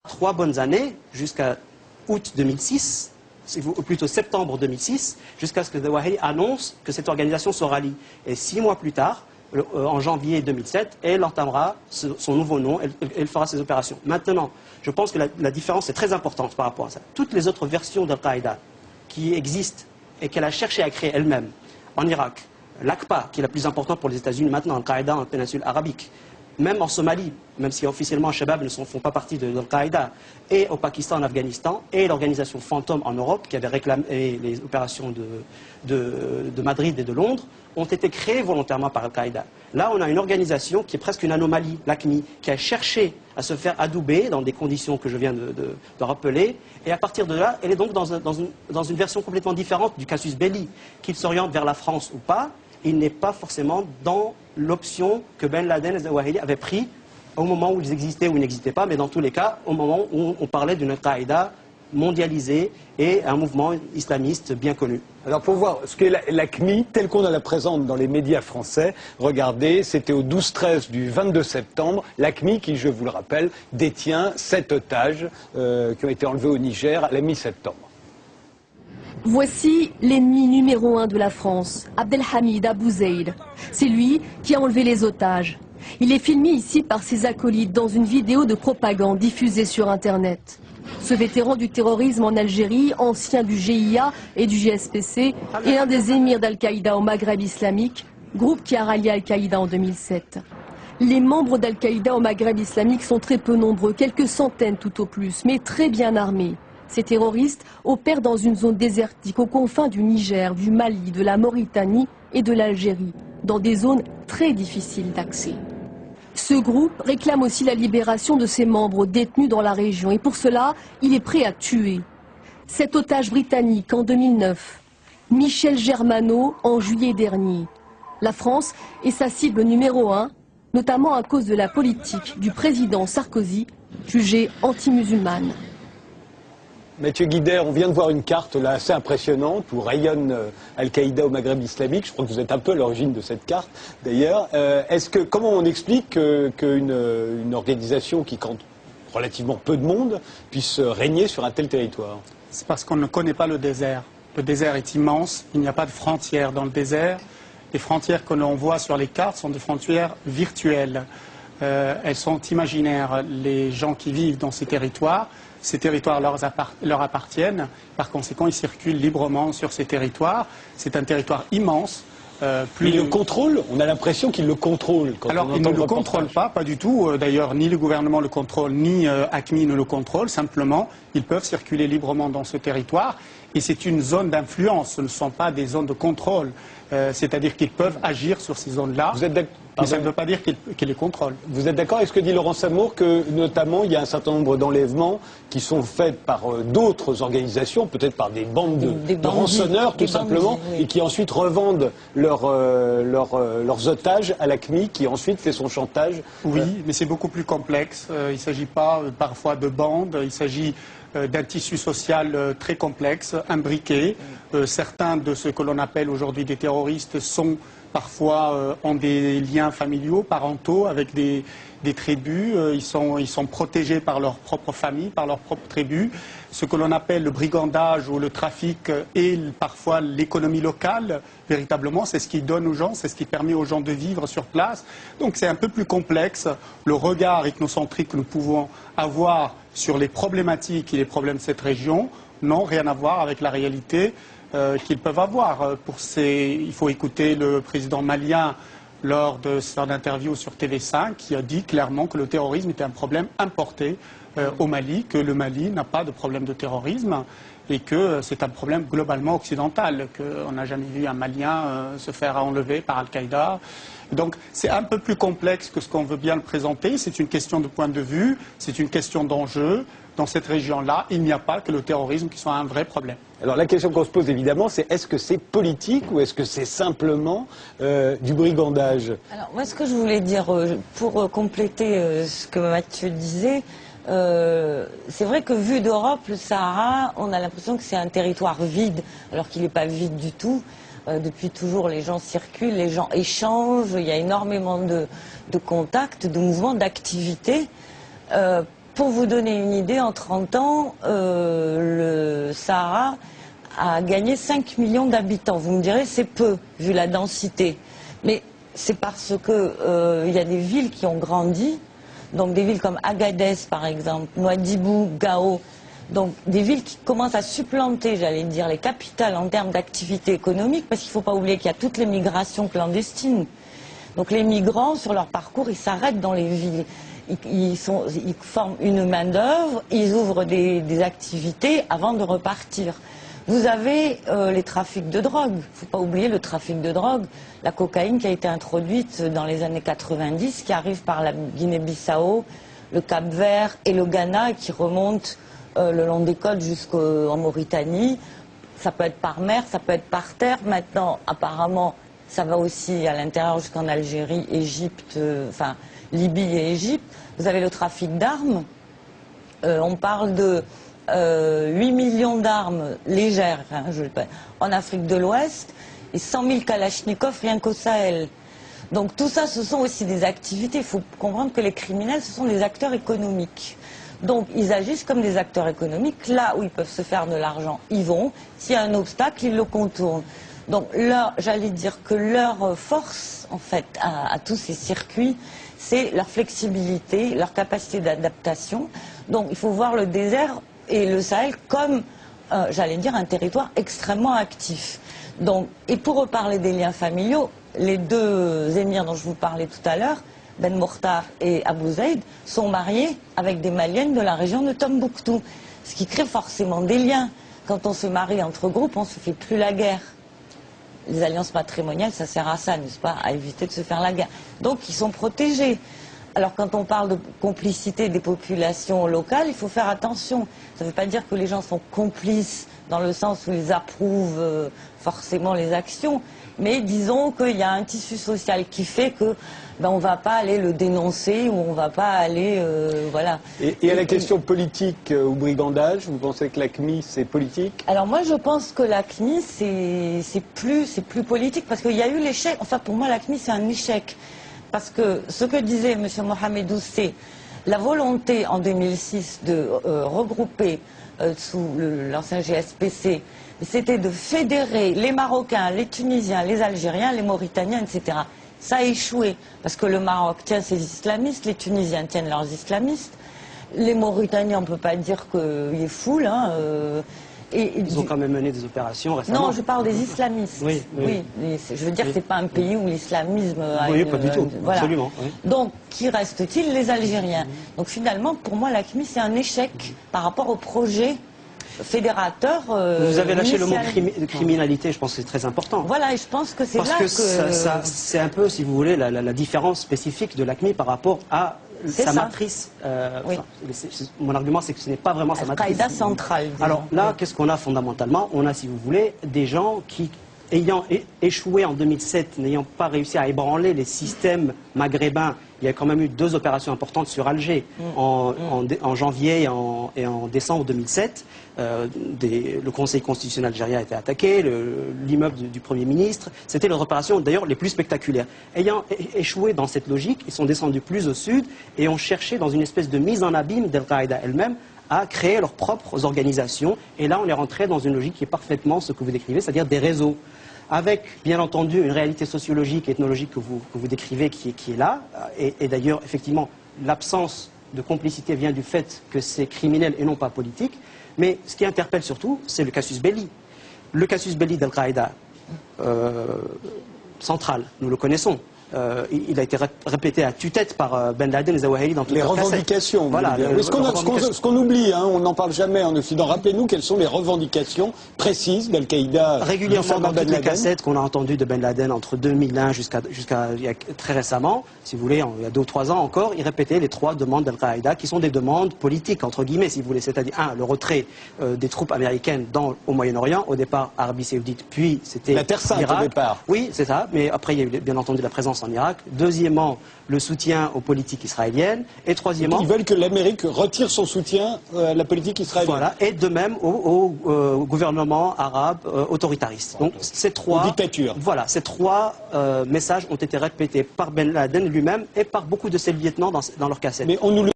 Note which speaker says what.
Speaker 1: 3 bonnes années, jusqu'à août 2006, ou plutôt septembre 2006, jusqu'à ce que Zawahiri annonce que cette organisation se rallie. Et 6 mois plus tard, en janvier 2007, elle entamera son nouveau nom, elle fera ses opérations. Maintenant, je pense que la différence est très importante par rapport à ça. Toutes les autres versions d'Al-Qaïda qui existent et qu'elle a cherché à créer elle-même en Irak, l'AQPA, qui est la plus importante pour les États-Unis maintenant, Al-Qaïda en péninsule arabique, même en Somalie, même si officiellement Al-Shabaab ne font pas partie de Al-Qaïda, et au Pakistan, en Afghanistan, et l'organisation Fantôme en Europe, qui avait réclamé les opérations de Madrid et de Londres, ont été créées volontairement par Al-Qaïda. Là, on a une organisation qui est presque une anomalie, l'AQMI, qui a cherché à se faire adouber dans des conditions que je viens de rappeler, et à partir de là, elle est donc dans une version complètement différente du casus belli, qu'il s'oriente vers la France ou pas. Il n'est pas forcément dans l'option que Ben Laden et Zawahiri avaient pris au moment où ils existaient ou ils n'existaient pas, mais dans tous les cas, au moment où on parlait d'une Al-Qaïda mondialisée et un mouvement islamiste bien connu.
Speaker 2: Alors pour voir ce qu'est l'AQMI, telle qu'on la présente dans les médias français, regardez, c'était au 12-13 du 22 septembre, l'AQMI qui, je vous le rappelle, détient 7 otages qui ont été enlevés au Niger à la mi-septembre.
Speaker 3: Voici l'ennemi numéro 1 de la France, Abdelhamid Abou Zeid. C'est lui qui a enlevé les otages. Il est filmé ici par ses acolytes dans une vidéo de propagande diffusée sur Internet. Ce vétéran du terrorisme en Algérie, ancien du GIA et du GSPC, est l'un des émirs d'Al-Qaïda au Maghreb islamique, groupe qui a rallié Al-Qaïda en 2007. Les membres d'Al-Qaïda au Maghreb islamique sont très peu nombreux, quelques centaines tout au plus, mais très bien armés. Ces terroristes opèrent dans une zone désertique aux confins du Niger, du Mali, de la Mauritanie et de l'Algérie, dans des zones très difficiles d'accès. Ce groupe réclame aussi la libération de ses membres détenus dans la région et pour cela, il est prêt à tuer. Cet otage britannique en 2009, Michel Germano en juillet dernier. La France est sa cible numéro 1, notamment à cause de la politique du président Sarkozy, jugée anti-musulmane.
Speaker 2: Mathieu Guider, on vient de voir une carte là assez impressionnante où rayonne Al-Qaïda au Maghreb islamique. Je crois que vous êtes un peu à l'origine de cette carte d'ailleurs. Comment on explique qu'une organisation qui compte relativement peu de monde puisse régner sur un tel territoire?
Speaker 4: C'est parce qu'on ne connaît pas le désert. Le désert est immense, il n'y a pas de frontières dans le désert. Les frontières que l'on voit sur les cartes sont des frontières virtuelles. Elles sont imaginaires. Les gens qui vivent dans ces territoires leur appartiennent. Par conséquent, ils circulent librement sur ces territoires. C'est un territoire immense.
Speaker 2: Mais ils le contrôlent. On a l'impression qu'ils le contrôlent.
Speaker 4: Alors, ils ne le contrôlent pas du tout. D'ailleurs, ni le gouvernement le contrôle, ni AQMI ne le contrôle. Simplement, ils peuvent circuler librement dans ce territoire. Et c'est une zone d'influence. Ce ne sont pas des zones de contrôle. C'est-à-dire qu'ils peuvent agir sur ces zones-là. Mais ça ne veut pas dire qu'ils les contrôlent.
Speaker 2: Vous êtes d'accord avec ce que dit Laurent Samour, que notamment il y a un certain nombre d'enlèvements qui sont faits par d'autres organisations, peut-être par des bandes de rançonneurs tout simplement, oui. Et qui ensuite revendent leurs otages à l'AQMI, qui ensuite fait son chantage.
Speaker 4: Oui, mais c'est beaucoup plus complexe. Il ne s'agit pas parfois de bandes, il s'agit d'un tissu social très complexe, imbriqué. Certains de ce que l'on appelle aujourd'hui des terroristes parfois ont des liens familiaux, parentaux avec des tribus. Ils sont protégés par leur propre famille, par leur propre tribu. Ce que l'on appelle le brigandage ou le trafic et parfois l'économie locale, véritablement, c'est ce qui donne aux gens, c'est ce qui permet aux gens de vivre sur place. Donc c'est un peu plus complexe. Le regard ethnocentrique que nous pouvons avoir sur les problématiques et les problèmes de cette région n'ont rien à voir avec la réalité qu'ils peuvent avoir. Il faut écouter le président malien lors de son interview sur TV5 qui a dit clairement que le terrorisme était un problème importé au Mali, que le Mali n'a pas de problème de terrorisme et que c'est un problème globalement occidental, qu'on n'a jamais vu un Malien se faire enlever par Al-Qaïda. Donc c'est un peu plus complexe que ce qu'on veut bien le présenter. C'est une question de point de vue, c'est une question d'enjeu. Dans cette région-là, il n'y a pas que le terrorisme qui soit un vrai problème.
Speaker 2: Alors la question qu'on se pose évidemment, c'est est-ce que c'est politique ou est-ce que c'est simplement du brigandage?
Speaker 5: Alors moi ce que je voulais dire, pour compléter ce que Mathieu disait, c'est vrai que vu d'Europe, le Sahara, on a l'impression que c'est un territoire vide, alors qu'il n'est pas vide du tout. Depuis toujours, les gens circulent, les gens échangent, il y a énormément de contacts, de mouvements, d'activités. Pour vous donner une idée, en 30 ans, le Sahara a gagné 5 millions d'habitants. Vous me direz, c'est peu, vu la densité. Mais c'est parce que y a des villes qui ont grandi, donc des villes comme Agadez, par exemple, Nouadhibou, Gao, donc des villes qui commencent à supplanter, j'allais dire, les capitales en termes d'activité économique, parce qu'il ne faut pas oublier qu'il y a toutes les migrations clandestines. Donc les migrants, sur leur parcours, ils s'arrêtent dans les villes. Ils forment une main-d'œuvre, ils ouvrent des activités avant de repartir. Vous avez les trafics de drogue. Il ne faut pas oublier le trafic de drogue. La cocaïne qui a été introduite dans les années 90, qui arrive par la Guinée-Bissau, le Cap-Vert et le Ghana, qui remonte le long des côtes jusqu'en Mauritanie. Ça peut être par mer, ça peut être par terre. Maintenant, apparemment, ça va aussi à l'intérieur jusqu'en Algérie, Égypte, enfin Libye et Égypte. Vous avez le trafic d'armes. On parle de 8 millions d'armes légères en Afrique de l'Ouest et 100 000 kalachnikovs rien qu'au Sahel. Donc tout ça, ce sont aussi des activités. Il faut comprendre que les criminels, ce sont des acteurs économiques. Donc ils agissent comme des acteurs économiques. Là où ils peuvent se faire de l'argent, ils vont. S'il y a un obstacle, ils le contournent. Donc j'allais dire que leur force, en fait, à tous ces circuits, c'est leur flexibilité, leur capacité d'adaptation. Donc il faut voir le désert et le Sahel comme, j'allais dire, un territoire extrêmement actif. Donc, et pour reparler des liens familiaux, les deux émirs dont je vous parlais tout à l'heure, Ben Mortar et Abou Zaïd, sont mariés avec des Maliennes de la région de Tombouctou. Ce qui crée forcément des liens. Quand on se marie entre groupes, on ne se fait plus la guerre. Les alliances matrimoniales, ça sert à ça, n'est-ce pas, à éviter de se faire la guerre. Donc, ils sont protégés. Alors, quand on parle de complicité des populations locales, il faut faire attention. Ça ne veut pas dire que les gens sont complices dans le sens où ils approuvent forcément les actions. Mais disons qu'il y a un tissu social qui fait que on ne va pas aller le dénoncer ou on ne va pas aller... voilà.
Speaker 2: Et à la question politique ou brigandage, vous pensez que la CNIL, c'est politique?
Speaker 5: Alors moi, je pense que la CNIL, c'est plus politique parce qu'il y a eu l'échec. Enfin, pour moi, la CNIL, c'est un échec. Parce que ce que disait M. Mohamedou, c'est la volonté en 2006 de regrouper sous l'ancien GSPC, c'était de fédérer les Marocains, les Tunisiens, les Algériens, les Mauritaniens, etc. Ça a échoué, parce que le Maroc tient ses islamistes, les Tunisiens tiennent leurs islamistes, les Mauritaniens, on ne peut pas dire qu'il est full, hein,
Speaker 1: ils ont quand même mené des opérations récemment.
Speaker 5: Non, je parle des islamistes.
Speaker 1: Oui.
Speaker 5: Je veux dire que ce n'est pas un pays où l'islamisme a
Speaker 1: pas du tout,
Speaker 5: voilà.
Speaker 1: Absolument. Oui.
Speaker 5: Donc, qui reste-t-il? Les Algériens. Donc finalement, pour moi, la CNIL, c'est un échec par rapport au projet fédérateur.
Speaker 1: Vous avez lâché le mot criminalité, je pense que c'est très important.
Speaker 5: Voilà, et je pense que c'est là
Speaker 1: que... c'est un peu, si vous voulez, la différence spécifique de la CNIL par rapport à sa matrice.
Speaker 5: Oui.
Speaker 1: Mon argument, c'est que ce n'est pas vraiment sa matrice.
Speaker 5: Al-Qaïda centrale.
Speaker 1: Alors là, qu'est-ce qu'on a fondamentalement? On a, si vous voulez, des gens qui, ayant échoué en 2007, n'ayant pas réussi à ébranler les systèmes maghrébins, il y a quand même eu 2 opérations importantes sur Alger en janvier et en décembre 2007. Le Conseil constitutionnel algérien a été attaqué, l'immeuble du Premier ministre. C'était les opérations d'ailleurs les plus spectaculaires. Ayant échoué dans cette logique, ils sont descendus plus au sud et ont cherché dans une espèce de mise en abîme d'Al-Qaïda elle-même à créer leurs propres organisations. Et là, on est rentré dans une logique qui est parfaitement ce que vous décrivez, c'est-à-dire des réseaux. Avec, bien entendu, une réalité sociologique et ethnologique que vous décrivez qui est là. Et d'ailleurs, effectivement, l'absence de complicité vient du fait que c'est criminel et non pas politique. Mais ce qui interpelle surtout, c'est le casus belli. Le casus belli d'Al-Qaïda central, nous le connaissons. Il a été répété à tue-tête par Ben Laden et Zawahiri dans toutes les
Speaker 2: revendications.
Speaker 1: Voilà,
Speaker 2: ce qu'on oublie, hein, on n'en parle jamais en Occident. Rappelez-nous quelles sont les revendications précises d'Al-Qaïda.
Speaker 1: Régulièrement dans toutes les cassettes qu'on a entendues de Ben Laden entre 2001 jusqu'à très récemment, si vous voulez, il y a 2 ou 3 ans encore, il répétait les 3 demandes d'Al-Qaïda qui sont des demandes politiques, entre guillemets, si vous voulez. C'est-à-dire, le retrait des troupes américaines au Moyen-Orient, au départ Arabie Saoudite, puis c'était
Speaker 2: la Terre Sainte au départ.
Speaker 1: Oui, c'est ça, mais après il y a eu bien entendu la présence en Irak. Deuxièmement, le soutien aux politiques israéliennes. Et troisièmement...
Speaker 2: Ils veulent que l'Amérique retire son soutien à la politique israélienne.
Speaker 1: Voilà, et de même au gouvernement arabe autoritariste. Donc ces 3...
Speaker 2: dictatures.
Speaker 1: Voilà, ces 3 messages ont été répétés par Ben Laden lui-même et par beaucoup de ses lieutenants dans leurs cassettes.
Speaker 2: Mais on nous le